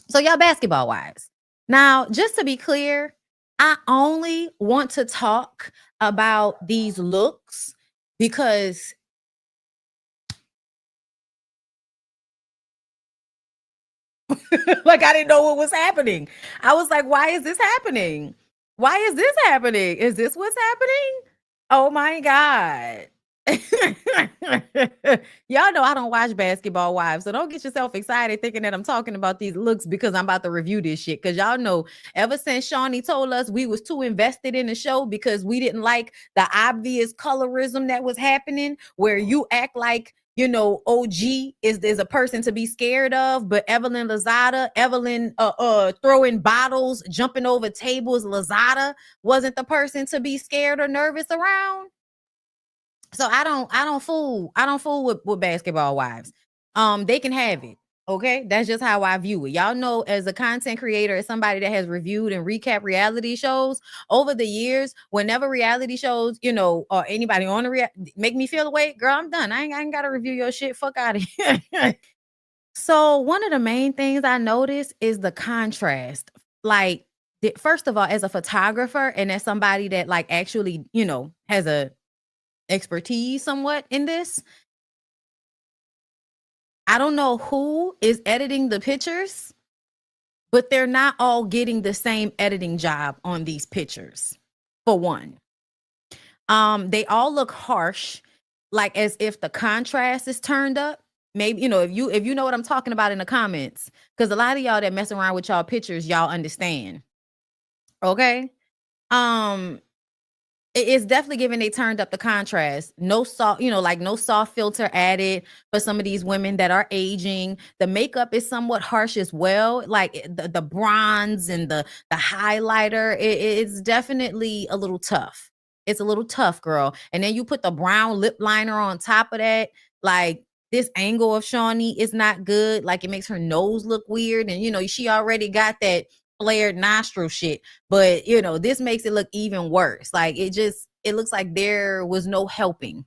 So y'all basketball wives. Now, just to be clear, I only want to talk about these looks because like I didn't know what was happening. I was like, why is this happening? Why is this happening? Is this what's happening? Oh my God. Y'all know I don't watch Basketball Wives, so don't get yourself excited thinking that I'm talking about these looks because I'm about to review this shit. Because y'all know, ever since Shaunie told us we was too invested in the show because we didn't like the obvious colorism that was happening, where you act like OG is a person to be scared of, but Evelyn throwing bottles, jumping over tables, Lazada wasn't the person to be scared or nervous around. So I don't fool with Basketball Wives. They can have it. Okay, that's just how I view it. Y'all know, as a content creator, as somebody that has reviewed and recap reality shows over the years, whenever reality shows, or anybody on the make me feel away, girl, I'm done. I ain't gotta review your shit. Fuck out of here. So one of the main things I noticed is the contrast. Like, first of all, as a photographer and as somebody that like actually, has a expertise somewhat in this, I don't know who is editing the pictures, but they're not all getting the same editing job on these pictures. For one, they all look harsh, like as if the contrast is turned up. Maybe if you know what I'm talking about in the comments, because a lot of y'all that mess around with y'all pictures, y'all understand. Okay. um it's definitely giving they turned up the contrast. No soft, like no soft filter added for some of these women that are aging. The makeup is somewhat harsh as well. Like the bronze and the highlighter, it's definitely a little tough. It's a little tough, girl. And then you put the brown lip liner on top of that. Like, this angle of Shaunie is not good. Like, it makes her nose look weird. And she already got that flared nostril shit, but this makes it look even worse. Like, it looks like there was no helping.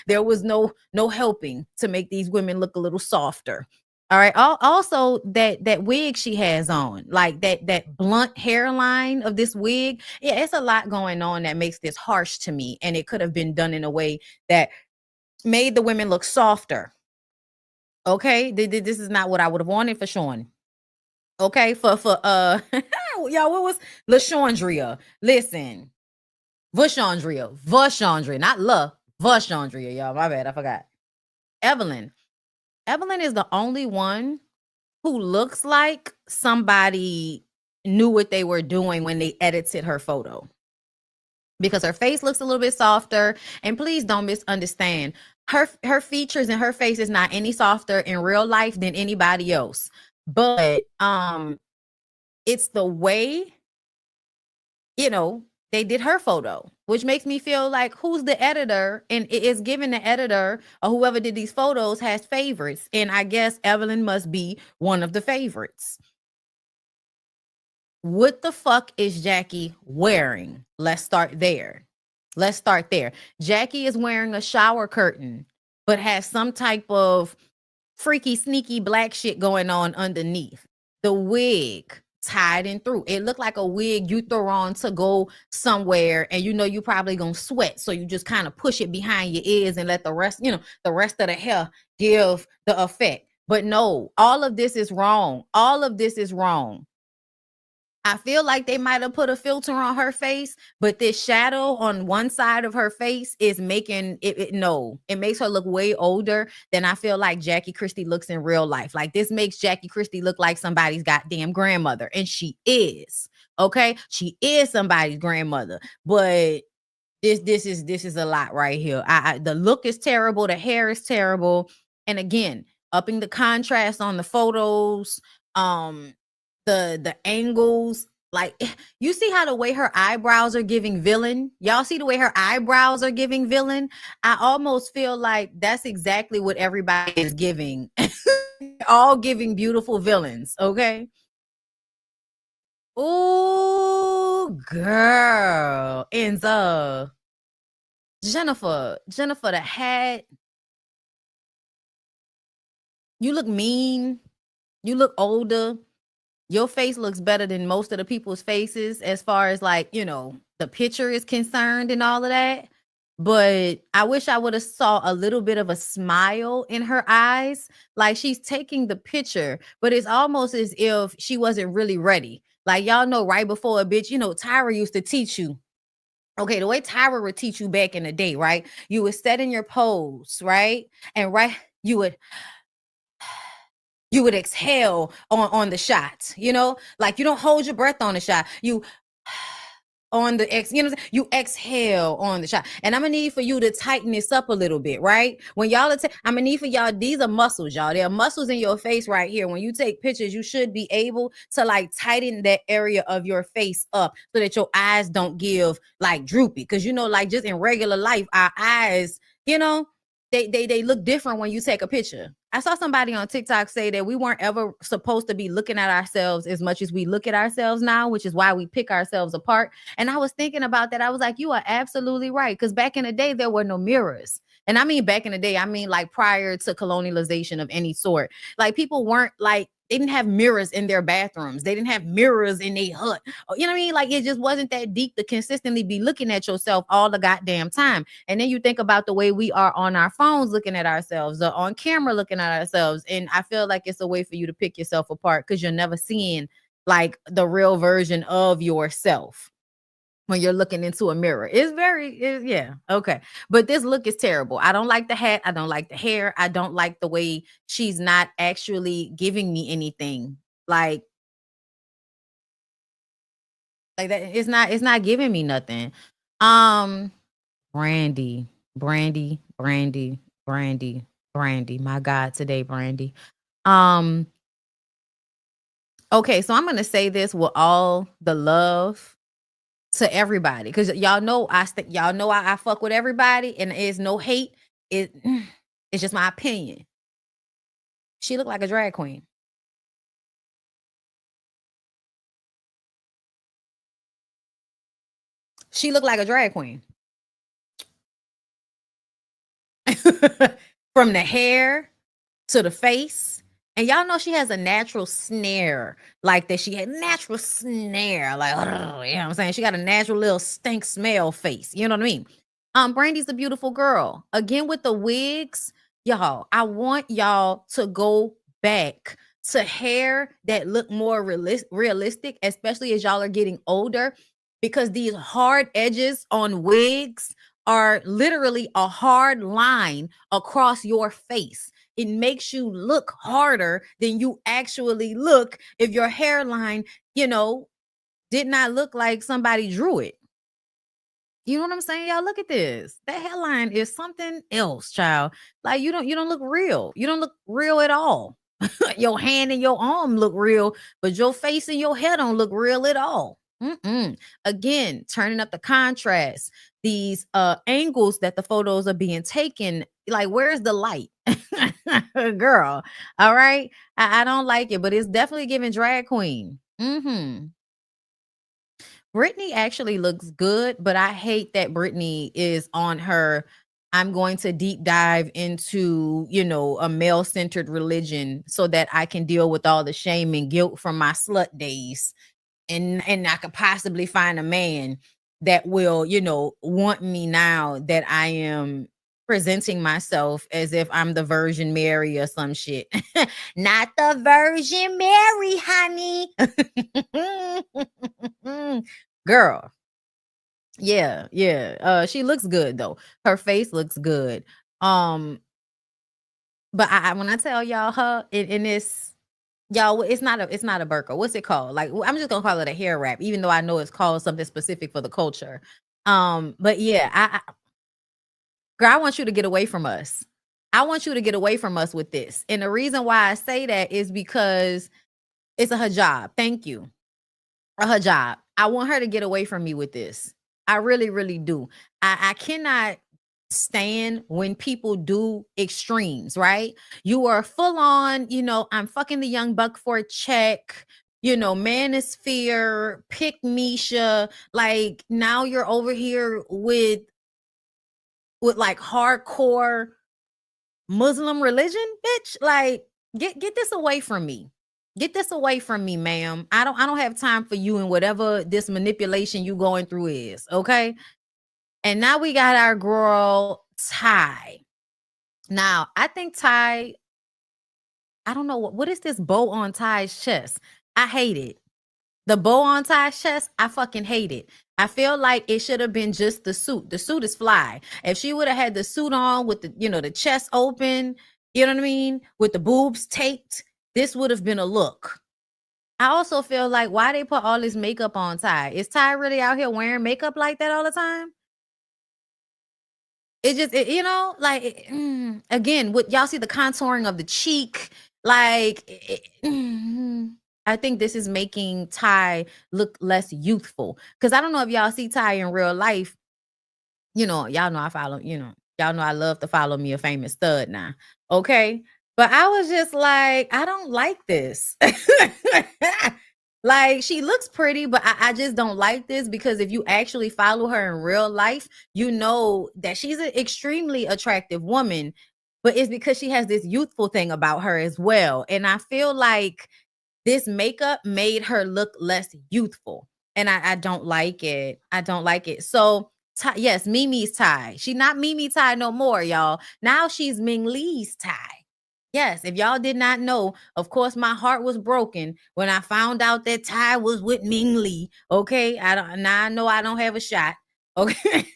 There was no helping to make these women look a little softer. All right. Also, that wig she has on, like that blunt hairline of this wig, yeah, it's a lot going on that makes this harsh to me, and it could have been done in a way that made the women look softer. Okay, this is not what I would have wanted for Sean. Okay, for y'all, what was LaShondria? Listen, Vashandria, not La, Vashandria, y'all. My bad, I forgot. Evelyn. Evelyn is the only one who looks like somebody knew what they were doing when they edited her photo, because her face looks a little bit softer. And please don't misunderstand. Her features and her face is not any softer in real life than anybody else. But it's the way, they did her photo, which makes me feel like, who's the editor? And it is giving the editor or whoever did these photos has favorites. And I guess Evelyn must be one of the favorites. What the fuck is Jackie wearing? Let's start there. Jackie is wearing a shower curtain, but has some type of freaky, sneaky black shit going on underneath. The wig tied in through. It looked like a wig you throw on to go somewhere, and you probably gonna sweat. So you just kind of push it behind your ears and let the rest of the hair give the effect. But no, all of this is wrong. I feel like they might have put a filter on her face, but this shadow on one side of her face is making it no, it makes her look way older than I feel like Jackie Christie looks in real life. Like, this makes Jackie Christie look like somebody's goddamn grandmother, and she is. Okay, she is somebody's grandmother, but this is a lot right here. The look is terrible, the hair is terrible, and again, upping the contrast on the photos, the angles. Like, you see how the way her eyebrows are giving villain? Y'all see the way her eyebrows are giving villain? I almost feel like that's exactly what everybody is giving. All giving beautiful villains, okay? Oh, girl. And Jennifer, the hat. You look mean. You look older. Your face looks better than most of the people's faces as far as like, the picture is concerned and all of that. But I wish I would have saw a little bit of a smile in her eyes. Like she's taking the picture, but it's almost as if she wasn't really ready. Like y'all know right before a bitch, Tyra used to teach you. Okay, the way Tyra would teach you back in the day, right? You would set in your pose, right? And you would exhale on the shot, like you don't hold your breath on the shot. You on the you exhale on the shot. And I'm gonna need for you to tighten this up a little bit, right? When y'all I'm gonna need for y'all, these are muscles, y'all. There are muscles in your face right here. When you take pictures, you should be able to like tighten that area of your face up so that your eyes don't give like droopy. Because like just in regular life, our eyes, they look different when you take a picture. I saw somebody on TikTok say that we weren't ever supposed to be looking at ourselves as much as we look at ourselves now, which is why we pick ourselves apart. And I was thinking about that. I was like, you are absolutely right. Because back in the day, there were no mirrors. And I mean, back in the day, I mean, like prior to colonialization of any sort, like people weren't like, they didn't have mirrors in their bathrooms. They didn't have mirrors in their hut. You know what I mean? Like it just wasn't that deep to consistently be looking at yourself all the goddamn time. And then you think about the way we are on our phones looking at ourselves or on camera looking at ourselves. And I feel like it's a way for you to pick yourself apart because you're never seeing like the real version of yourself when you're looking into a mirror. Yeah, okay. But this look is terrible. I don't like the hat. I don't like the hair. I don't like the way she's not actually giving me anything. Like that. It's not giving me nothing. Um, Brandi, Brandi, Brandi, Brandi, Brandi. My God, today, Brandi. Um, okay, so I'm gonna say this with all the love to everybody because y'all know I fuck with everybody and there's no hate. It it's just my opinion. She looked like a drag queen. She looked like a drag queen. From the hair to the face. And y'all know she has a natural snare like that. She had natural snare, like, you know what I'm saying? She got a natural little stink smell face. You know what I mean? Brandy's a beautiful girl. Again, with the wigs, y'all, I want y'all to go back to hair that look more realistic, especially as y'all are getting older, because these hard edges on wigs are literally a hard line across your face. It makes you look harder than you actually look if your hairline, did not look like somebody drew it. You know what I'm saying? Y'all look at this. That hairline is something else, child. Like you don't look real. You don't look real at all. Your hand and your arm look real, but your face and your hair don't look real at all. Again, turning up the contrast, these angles that the photos are being taken. Like, where's the light? Girl, all right. I don't like it, but it's definitely giving drag queen. Brittany actually looks good, but I hate that Brittany is on her. I'm going to deep dive into, a male centered religion so that I can deal with all the shame and guilt from my slut days. And I could possibly find a man that will, want me now that I am presenting myself as if I'm the Virgin Mary or some shit. Not the Virgin Mary, honey. Girl. Yeah, yeah. She looks good though. Her face looks good. Um, but when I tell y'all her in this, y'all, it's not a burqa. What's it called? Like, I'm just gonna call it a hair wrap, even though I know it's called something specific for the culture. But yeah, girl, I want you to get away from us. I want you to get away from us with this. And the reason why I say that is because it's a hijab. Thank you. A hijab. I want her to get away from me with this. I really, really do. I cannot stand when people do extremes, right? You are full on, I'm fucking the young buck for a check, manosphere, pick Misha. Like now you're over here with like hardcore Muslim religion, bitch. Like get this away from me. Get this away from me, ma'am. I don't have time for you and whatever this manipulation you going through is, okay? And now we got our girl Ty. Now, I think Ty, I don't know what is this bow on Ty's chest? I hate it. The bow on Ty's chest, I fucking hate it. I feel like it should have been just the suit. The suit is fly. If she would have had the suit on with the, the chest open, you know what I mean? With the boobs taped, this would have been a look. I also feel like why they put all this makeup on Ty? Is Ty really out here wearing makeup like that all the time? It just, again, what y'all see the contouring of the cheek, I think this is making Ty look less youthful. Because I don't know if y'all see Ty in real life. Y'all know I follow, y'all know I love to follow me a famous stud now. Okay. But I was just like, I don't like this. Like, she looks pretty, but I just don't like this because if you actually follow her in real life, you know that she's an extremely attractive woman, but it's because she has this youthful thing about her as well. And I feel like this makeup made her look less youthful. And I don't like it. I don't like it. So, yes, Mimi's Ty. She not Mimi Ty no more, y'all. Now she's Ming Lee's Ty. Yes, if y'all did not know, of course, my heart was broken when I found out that Ty was with Ming Lee. Okay, now I know I don't have a shot. Okay,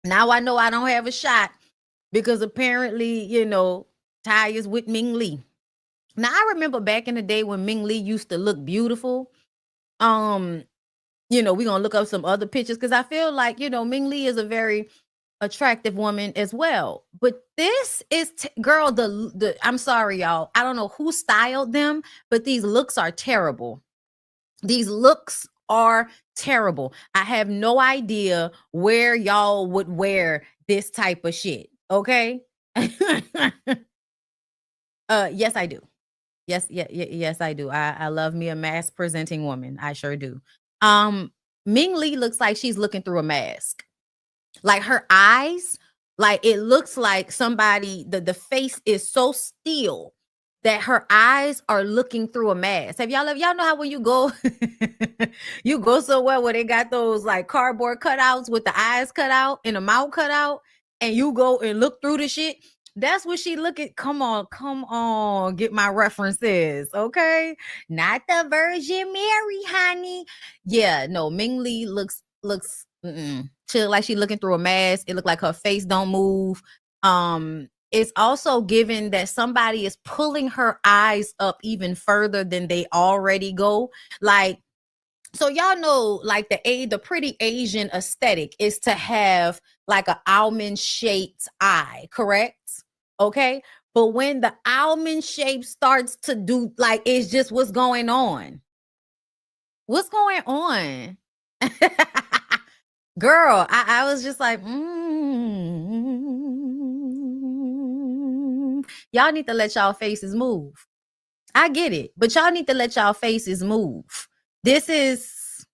now I know I don't have a shot because apparently, Ty is with Ming Lee. Now I remember back in the day when Ming Lee used to look beautiful. We're gonna look up some other pictures because I feel like Ming Lee is a very attractive woman as well. But this is girl, the I'm sorry, y'all. I don't know who styled them, but these looks are terrible. These looks are terrible. I have no idea where y'all would wear this type of shit. Okay. Yes, I do. Yes, I do. I love me a mask presenting woman. I sure do. Ming Lee looks like she's looking through a mask. Like her eyes, like it looks like somebody, the face is so still that her eyes are looking through a mask. Y'all know how when you go you go somewhere where they got those like cardboard cutouts with the eyes cut out and the mouth cut out, and you go and look through the shit? That's what she look at. Come on, get my references, okay? Not the Virgin Mary, honey. Yeah, no, Ming Lee looks she look like she looking through a mask. It looked like her face don't move. It's also given that somebody is pulling her eyes up even further than they already go. Like, so y'all know, like the pretty Asian aesthetic is to have like an almond shaped eye, correct? Okay. But when the almond shape starts to do, like, it's just what's going on. What's going on? Girl, I was just like, y'all need to let y'all faces move. I get it, but y'all need to let y'all faces move. This is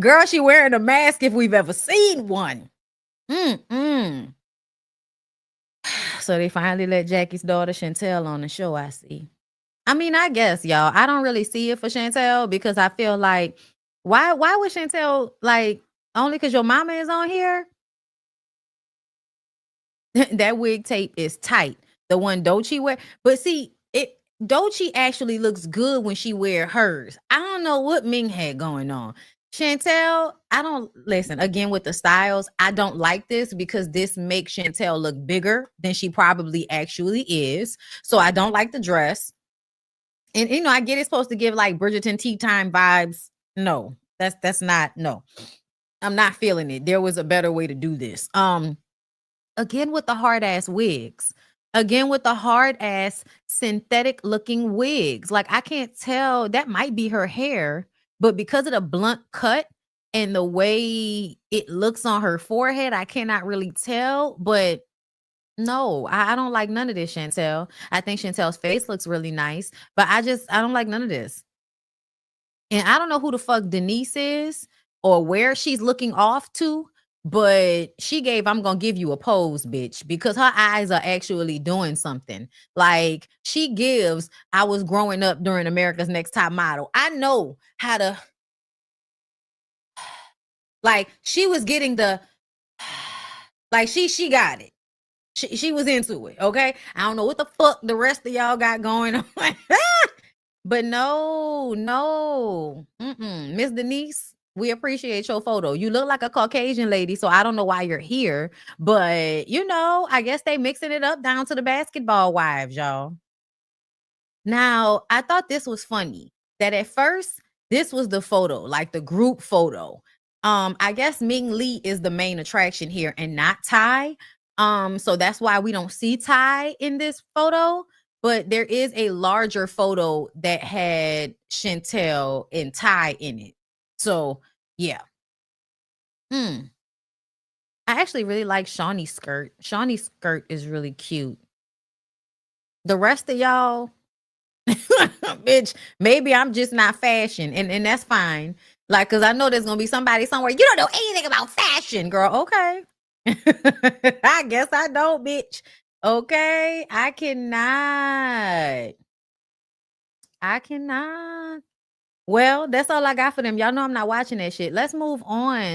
girl, she wearing a mask if we've ever seen one. So they finally let Jackie's daughter Chantel on the show, I see. I mean, I guess, y'all, I don't really see it for Chantel because I feel like why would Chantel, like, only because your mama is on here? That wig tape is tight. The one Doechii wear. But see, Doechii actually looks good when she wear hers. I don't know what Ming had going on. Chantel, I don't listen again with the styles. I don't like this because this makes Chantel look bigger than she probably actually is. So I don't like the dress. And I get it's supposed to give like Bridgerton tea time vibes. No, that's not, no. I'm not feeling it. There was a better way to do this. Again with the hard ass wigs. Again with the hard ass synthetic looking wigs. Like, I can't tell, that might be her hair, but because of the blunt cut and the way it looks on her forehead, I cannot really tell. But no, I don't like none of this, Chantel. I think Chantel's face looks really nice, but I don't like none of this. And I don't know who the fuck Denise is or where she's looking off to, but she gave I'm gonna give you a pose, bitch, because her eyes are actually doing something. Like she gives, I was growing up during America's Next Top Model. I know how to, like, she was getting the, like, she got it. She was into it. Okay. I don't know what the fuck the rest of y'all got going on. But no. Miss Denise, we appreciate your photo. You look like a Caucasian lady, so I don't know why you're here. But I guess they mixing it up down to the basketball wives, y'all. Now, I thought this was funny that at first this was the photo, like the group photo. I guess Ming Lee is the main attraction here and not Ty. So that's why we don't see Ty in this photo, but there is a larger photo that had Chantel and Ty in it. So, yeah. I actually really like Shaunie's skirt. Shaunie's skirt is really cute. The rest of y'all, bitch, maybe I'm just not fashion, and that's fine. Like, cause I know there's gonna be somebody somewhere, you don't know anything about fashion, girl. Okay. I guess I don't, bitch. Okay. I cannot. Well, that's all I got for them. Y'all know I'm not watching that shit. Let's move on.